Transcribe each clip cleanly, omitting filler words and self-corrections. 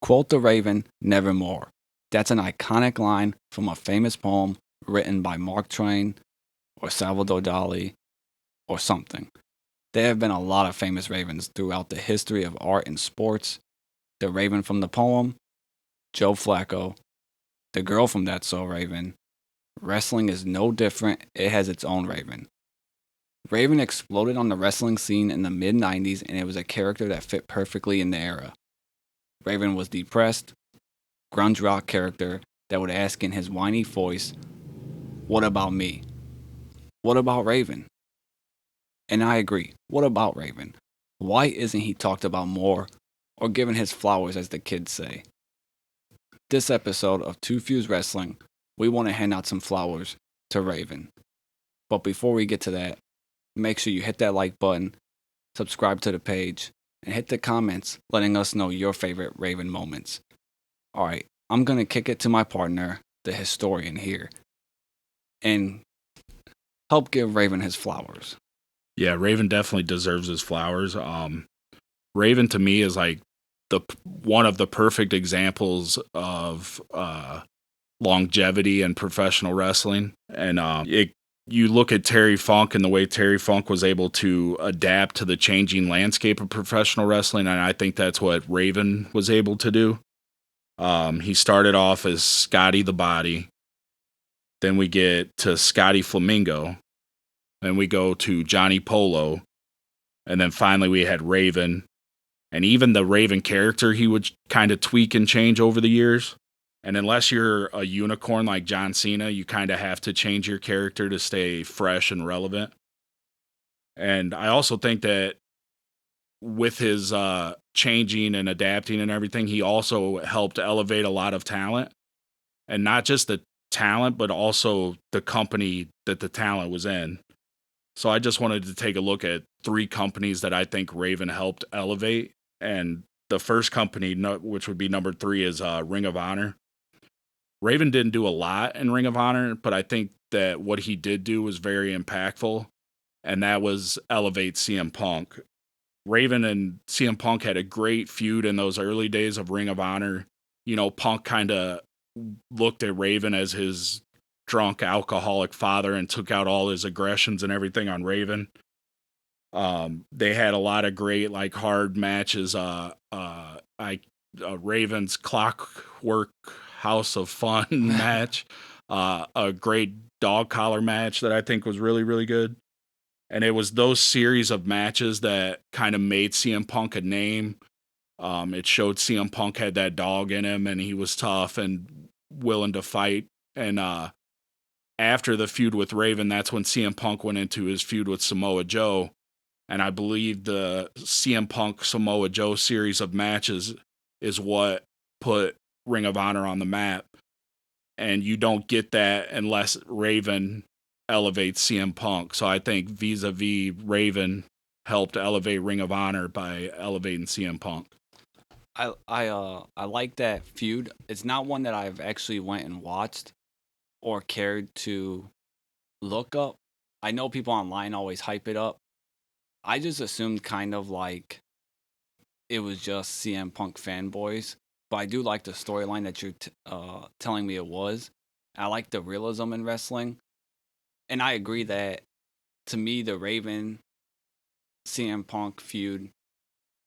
Quote the Raven, nevermore. That's an iconic line from a famous poem written by Mark Twain or Salvador Dali or something. There have been a lot of famous ravens throughout the history of art and sports. The raven from the poem, Joe Flacco. The girl from That So Raven. Wrestling is no different, it has its own raven. Raven exploded on the wrestling scene in the mid 90s and it was a character that fit perfectly in the era. Raven was depressed, grunge rock character that would ask in his whiny voice, "What about me? What about Raven?" And I agree, what about Raven? Why isn't he talked about more or given his flowers, as the kids say? This episode of Two Fuse Wrestling, we want to hand out some flowers to Raven. But before we get to that, make sure you hit that like button, subscribe to the page, and hit the comments letting us know your favorite Raven moments. Alright, I'm going to kick it to my partner, the historian here, and help give Raven his flowers. Yeah, Raven definitely deserves his flowers. Raven to me is like one of the perfect examples of longevity in professional wrestling. And you look at Terry Funk and the way Terry Funk was able to adapt to the changing landscape of professional wrestling, and I think that's what Raven was able to do. He started off as Scotty the Body. Then we get to Scotty Flamingo. Then we go to Johnny Polo. And then finally we had Raven. And even the Raven character, he would kind of tweak and change over the years. And unless you're a unicorn like John Cena, you kind of have to change your character to stay fresh and relevant. And I also think that with his changing and adapting and everything, he also helped elevate a lot of talent. And not just the talent, but also the company that the talent was in. So I just wanted to take a look at 3 companies that I think Raven helped elevate. And the first company, which would be number 3, is Ring of Honor. Raven didn't do a lot in Ring of Honor, but I think that what he did do was very impactful, and that was elevate CM Punk. Raven and CM Punk had a great feud in those early days of Ring of Honor. You know, Punk kind of looked at Raven as his drunk alcoholic father and took out all his aggressions and everything on Raven. They had a lot of great, like, hard matches. Raven's Clockwork House of Fun match, a great dog collar match that I think was really, really good. And it was those series of matches that kind of made CM Punk a name. It showed CM Punk had that dog in him and he was tough and willing to fight. And after the feud with Raven, that's when CM Punk went into his feud with Samoa Joe. And I believe the CM Punk Samoa Joe series of matches is what put Ring of Honor on the map. And you don't get that unless Raven elevates CM Punk. So I think vis-a-vis Raven helped elevate Ring of Honor by elevating CM Punk. I like that feud. It's not one that I've actually went and watched or cared to look up. I know people online always hype it up. I just assumed kind of like it was just CM Punk fanboys. But I do like the storyline that you're telling me it was. I like the realism in wrestling. And I agree that, to me, the Raven CM Punk feud,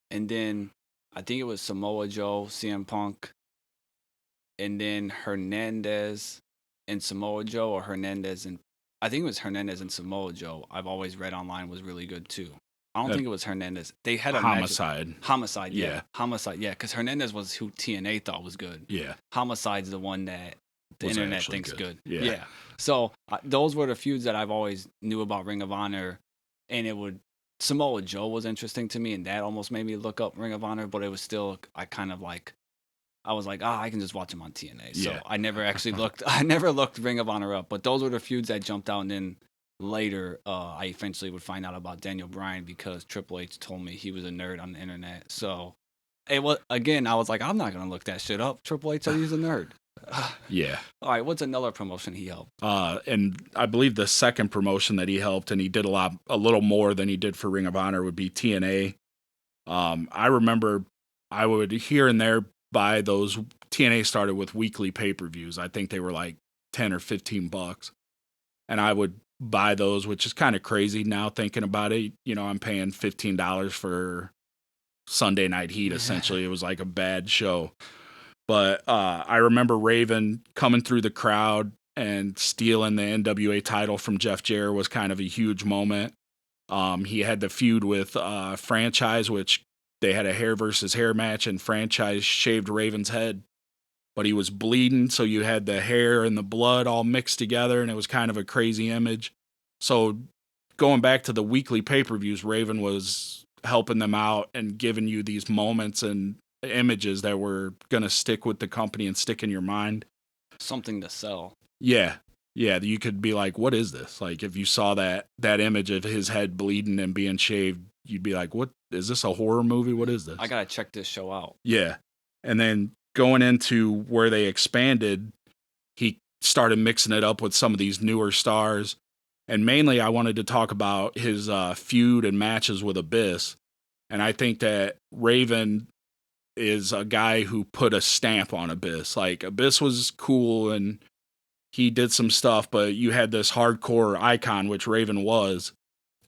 and then I think it was Samoa Joe, CM Punk, and then Hernandez and Samoa Joe, or Hernandez and I think it was Hernandez and Samoa Joe. I've always read online was really good too. I don't think it was Hernandez. They had a Homicide. Match. Homicide, yeah. Homicide, yeah. Because Hernandez was who TNA thought was good. Yeah. Homicide's the one that the was internet thinks good. Yeah. So those were the feuds that I've always knew about Ring of Honor, and Samoa Joe was interesting to me, and that almost made me look up Ring of Honor. But it was still, I was like, I can just watch him on TNA. So I never actually looked. I never looked Ring of Honor up. But those were the feuds that jumped out, and then later, I eventually would find out about Daniel Bryan because Triple H told me he was a nerd on the internet. So it was, again, I was like, I'm not gonna look that shit up. Triple H said he's a nerd. Yeah. All right. What's another promotion he helped? And I believe the second promotion that he helped, and he did a little more than he did for Ring of Honor, would be TNA. I remember I would here and there buy those. TNA started with weekly pay-per-views. I think they were like 10 or $15, and I would buy those, which is kind of crazy now thinking about it. You know, I'm paying $15 for Sunday Night Heat. Essentially, it was like a bad show. But I remember Raven coming through the crowd and stealing the NWA title from Jeff Jarrett was kind of a huge moment. He had the feud with Franchise, which they had a hair versus hair match, and Franchise shaved Raven's head, but he was bleeding, so you had the hair and the blood all mixed together, and it was kind of a crazy image. So going back to the weekly pay-per-views, Raven was helping them out and giving you these moments and images that were going to stick with the company and stick in your mind. Something to sell. Yeah. Yeah, you could be like, what is this? Like, if you saw that image of his head bleeding and being shaved, you'd be like, what is this, a horror movie? What is this? I gotta check this show out. Yeah. And then going into where they expanded, he started mixing it up with some of these newer stars. And mainly I wanted to talk about his feud and matches with Abyss. And I think that Raven is a guy who put a stamp on Abyss. Like, Abyss was cool and he did some stuff, but you had this hardcore icon, which Raven was,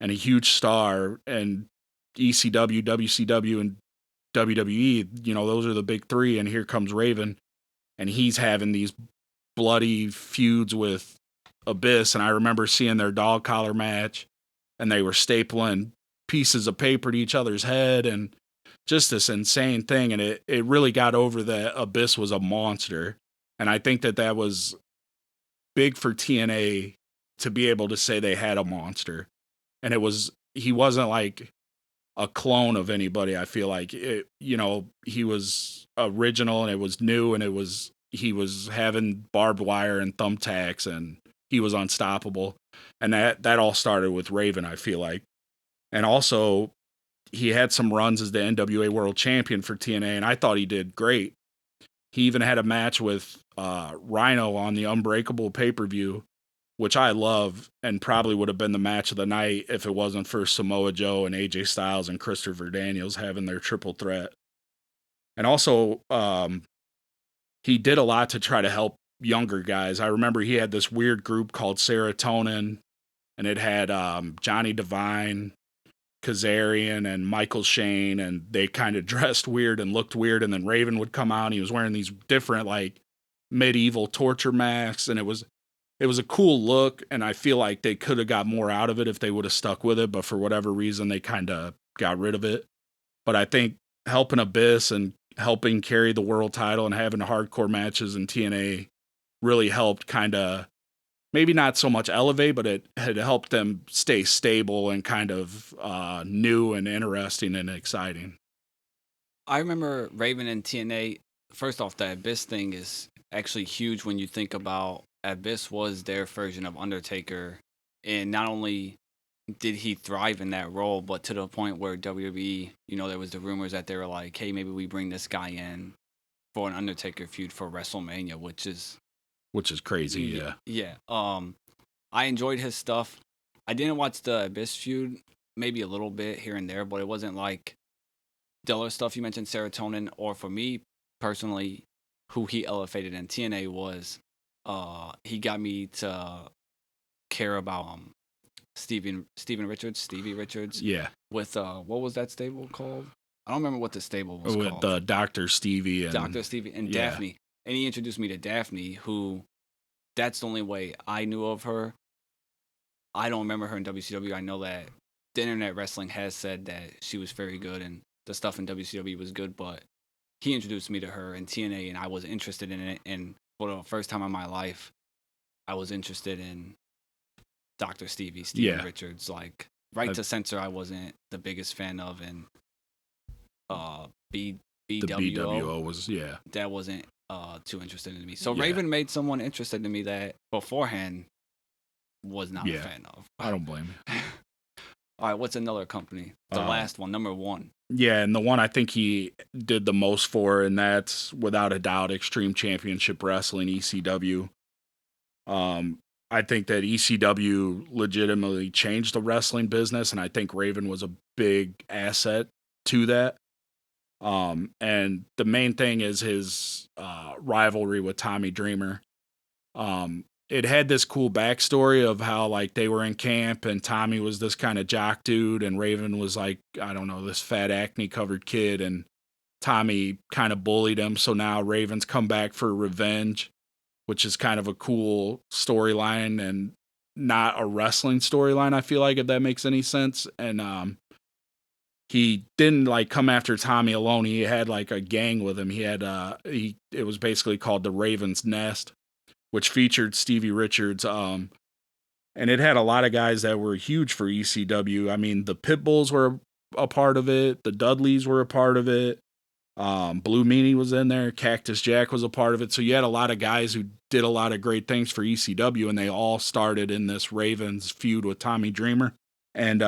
and a huge star, and ECW, WCW, and WWE, you know, those are the big three, and here comes Raven, and he's having these bloody feuds with Abyss, and I remember seeing their dog collar match, and they were stapling pieces of paper to each other's head, and just this insane thing, and it really got over that Abyss was a monster, and I think that was big for TNA to be able to say they had a monster. And he wasn't like a clone of anybody. I feel like it, you know, he was original and it was new and he was having barbed wire and thumbtacks and he was unstoppable. And that all started with Raven, I feel like. And also he had some runs as the NWA World Champion for TNA and I thought he did great. He even had a match with Rhino on the Unbreakable pay-per-view, which I love and probably would have been the match of the night if it wasn't for Samoa Joe and AJ Styles and Christopher Daniels having their triple threat. And also, he did a lot to try to help younger guys. I remember he had this weird group called Serotonin, and it had Johnny Devine, Kazarian, and Michael Shane, and they kind of dressed weird and looked weird, and then Raven would come out and he was wearing these different like medieval torture masks, and it was a cool look, and I feel like they could have got more out of it if they would have stuck with it, but for whatever reason they kind of got rid of it. But I think helping Abyss and helping carry the world title and having hardcore matches in TNA really helped kind of maybe not so much elevate, but it had helped them stay stable and kind of new and interesting and exciting. I remember Raven and TNA. First off, the Abyss thing is actually huge when you think about Abyss was their version of Undertaker, and not only did he thrive in that role, but to the point where WWE, you know, there was the rumors that they were like, hey, maybe we bring this guy in for an Undertaker feud for WrestleMania, which is crazy. Yeah. I enjoyed his stuff. I didn't watch the Abyss feud, maybe a little bit here and there, but it wasn't like the other stuff you mentioned, Serotonin, or for me personally, who he elevated in TNA was he got me to care about Stevie Richards. Yeah. With what was that stable called? I don't remember what the stable was called. With Dr. Stevie and Daphne. And he introduced me to Daphne, who that's the only way I knew of her. I don't remember her in WCW. I know that the Internet Wrestling has said that she was very good and the stuff in WCW was good, but he introduced me to her in TNA and I was interested in it. And for the first time in my life, I was interested in Dr. Stevie Richards. Like, Right to Censor, I wasn't the biggest fan of, and BWO. The BWO was, that wasn't too interested in me. So Raven made someone interested in me that beforehand was not a fan of. I don't blame you. All right, what's another company? The last one, number one. Yeah, and the one I think he did the most for, and that's without a doubt Extreme Championship Wrestling, ECW. I think that ECW legitimately changed the wrestling business, and I think Raven was a big asset to that. And the main thing is his rivalry with Tommy Dreamer. It had this cool backstory of how like they were in camp and Tommy was this kind of jock dude and Raven was like, I don't know, this fat acne covered kid, and Tommy kind of bullied him. So now Raven's come back for revenge, which is kind of a cool storyline and not a wrestling storyline, I feel like, if that makes any sense. And he didn't like come after Tommy alone. He had like a gang with him. He had it was basically called the Raven's Nest, which featured Stevie Richards. And it had a lot of guys that were huge for ECW. I mean, the Pitbulls were a part of it. The Dudleys were a part of it. Blue Meanie was in there. Cactus Jack was a part of it. So you had a lot of guys who did a lot of great things for ECW, and they all started in this Ravens feud with Tommy Dreamer. And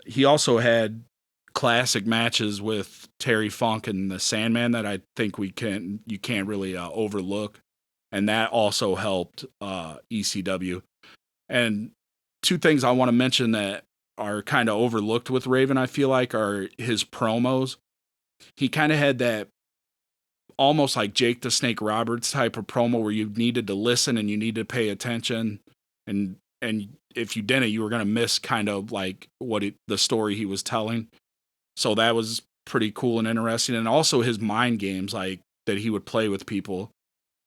he also had classic matches with Terry Funk and the Sandman that I think you can't really overlook, and that also helped ECW. And two things I want to mention that are kind of overlooked with Raven, I feel like, are his promos. He kind of had that almost like Jake the Snake Roberts type of promo where you needed to listen and you needed to pay attention, and if you didn't, you were going to miss kind of like the story he was telling. So that was pretty cool and interesting. And also his mind games, like that he would play with people.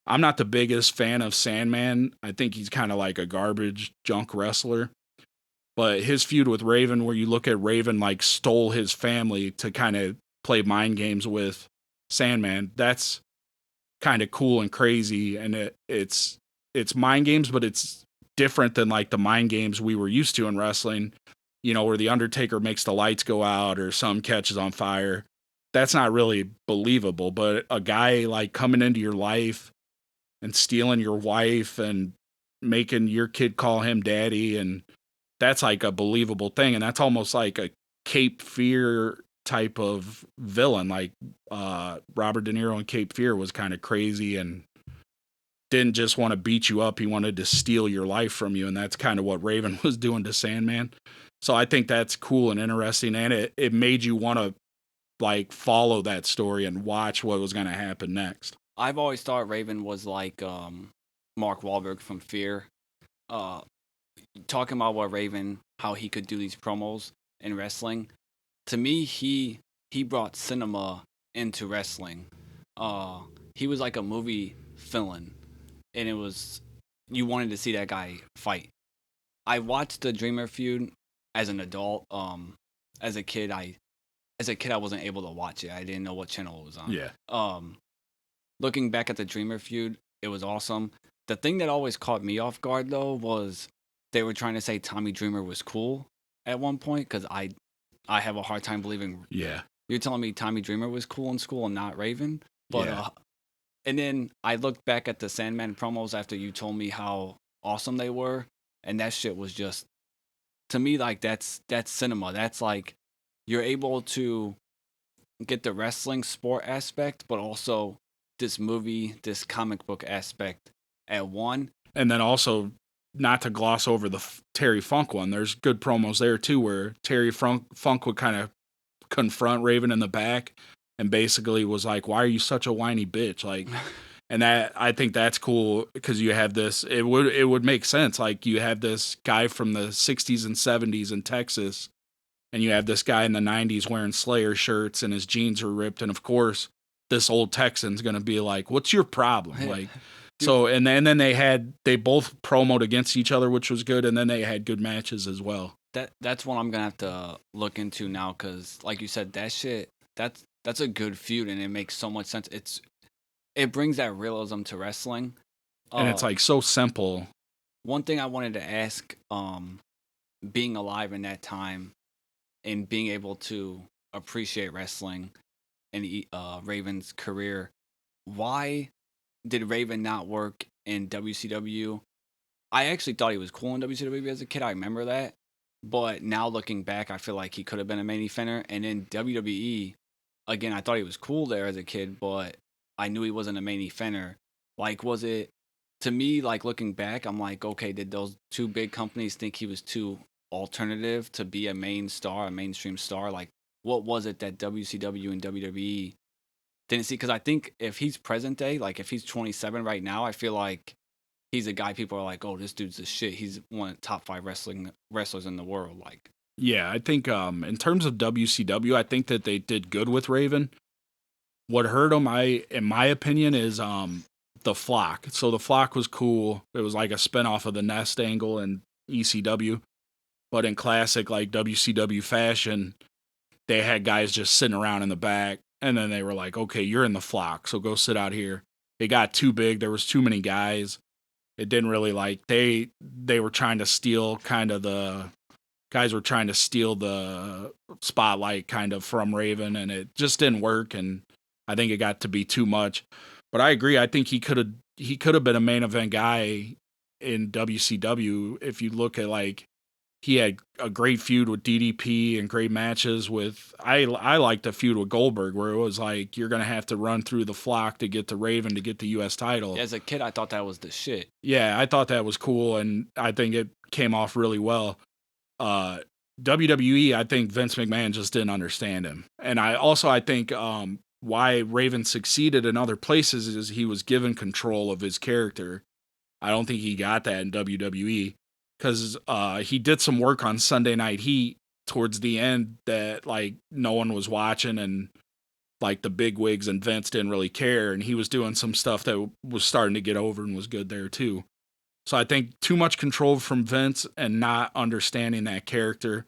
I'm not the biggest fan of Sandman. I think he's kind of like a garbage junk wrestler. But his feud with Raven, where you look at Raven like stole his family to kind of play mind games with Sandman, that's kind of cool and crazy. And it's mind games, but it's different than like the mind games we were used to in wrestling, you know, where the Undertaker makes the lights go out or some catches on fire. That's not really believable. But a guy like coming into your life and stealing your wife and making your kid call him daddy, and that's like a believable thing. And that's almost like a Cape Fear type of villain. Like Robert De Niro in Cape Fear was kind of crazy and didn't just want to beat you up. He wanted to steal your life from you. And that's kind of what Raven was doing to Sandman. So I think that's cool and interesting. And it made you want to like follow that story and watch what was going to happen next. I've always thought Raven was like Mark Wahlberg from Fear. Talking about what Raven, how he could do these promos in wrestling. To me, he brought cinema into wrestling. He was like a movie villain, and it was, you wanted to see that guy fight. I watched the Dreamer feud as an adult. As a kid, I wasn't able to watch it. I didn't know what channel it was on. Yeah. Looking back at the Dreamer feud, it was awesome. The thing that always caught me off guard though was they were trying to say Tommy Dreamer was cool at one point, because I have a hard time believing. Yeah. You're telling me Tommy Dreamer was cool in school and not Raven? But yeah. And then I looked back at the Sandman promos after you told me how awesome they were, and that shit was just, to me, like that's cinema. That's like you're able to get the wrestling sport aspect, but also this movie, this comic book aspect at one. And then also, not to gloss over the Terry Funk one, there's good promos there too, where Terry Funk would kind of confront Raven in the back and basically was like, "Why are you such a whiny bitch?" Like, and that, I think that's cool because you have this. It would make sense. Like, you have this guy from the '60s and '70s in Texas, and you have this guy in the '90s wearing Slayer shirts and his jeans are ripped, and of course, this old Texan's gonna be like, "What's your problem?" Like. So and then they both promoted against each other, which was good, and then they had good matches as well. That's one I'm gonna have to look into now, because like you said, that shit that's a good feud, and it makes so much sense. It brings that realism to wrestling, and it's like so simple. One thing I wanted to ask, being alive in that time and being able to appreciate wrestling and Raven's career, why did Raven not work in WCW? I actually thought he was cool in WCW as a kid. I remember that. But now looking back, I feel like he could have been a main eventer. And in WWE, again, I thought he was cool there as a kid, but I knew he wasn't a main eventer. Like, was it, to me, like looking back, I'm like, okay, did those two big companies think he was too alternative to be a main star, a mainstream star? Like, what was it that WCW and WWE didn't see, because I think if he's present day, like if he's 27 right now, I feel like he's a guy people are like, oh, this dude's the shit. He's one of the top 5 wrestlers in the world. Like, Yeah, I think in terms of WCW, I think that they did good with Raven. What hurt him, in my opinion, is the Flock. So the Flock was cool. It was like a spinoff of the Nest angle in ECW, but in classic like WCW fashion, they had guys just sitting around in the back, and then they were like, "Okay, you're in the Flock, so go sit out here." It got too big. There was too many guys. It didn't really like they were trying to steal kind of the guys were trying to steal the spotlight kind of from Raven, and it just didn't work. And I think it got to be too much. But I agree. I think he could have been a main event guy in WCW. If you look at like he had a great feud with DDP and great matches with I liked the feud with Goldberg where it was like you're gonna have to run through the Flock to get to Raven to get the US title. as a kid, I thought that was the shit. Yeah, I thought that was cool, and I think it came off really well. WWE, I think Vince McMahon just didn't understand him. And I think why Raven succeeded in other places is he was given control of his character. I don't think he got that in WWE because he did some work on Sunday Night Heat towards the end that like no one was watching, and like the big wigs and Vince didn't really care, and he was doing some stuff that was starting to get over and was good there too. So I think too much control from Vince and not understanding that character.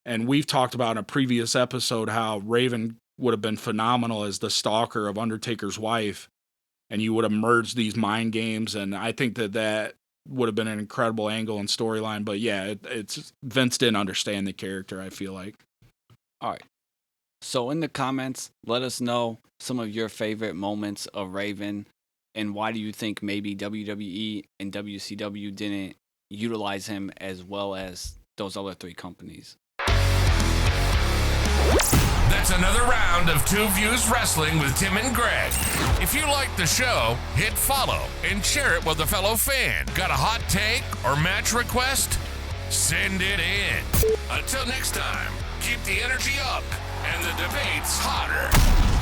And we've talked about in a previous episode how Raven would have been phenomenal as the stalker of Undertaker's wife, and you would have merged these mind games, and I think that would have been an incredible angle and storyline. But yeah, it's Vince didn't understand the character, I feel like. All right. So in the comments, let us know some of your favorite moments of Raven, and why do you think maybe WWE and WCW didn't utilize him as well as those other 3 companies. That's another round of Two Views Wrestling with Tim and Greg. If you like the show, hit follow and share it with a fellow fan. Got a hot take or match request? Send it in. Until next time, keep the energy up and the debates hotter.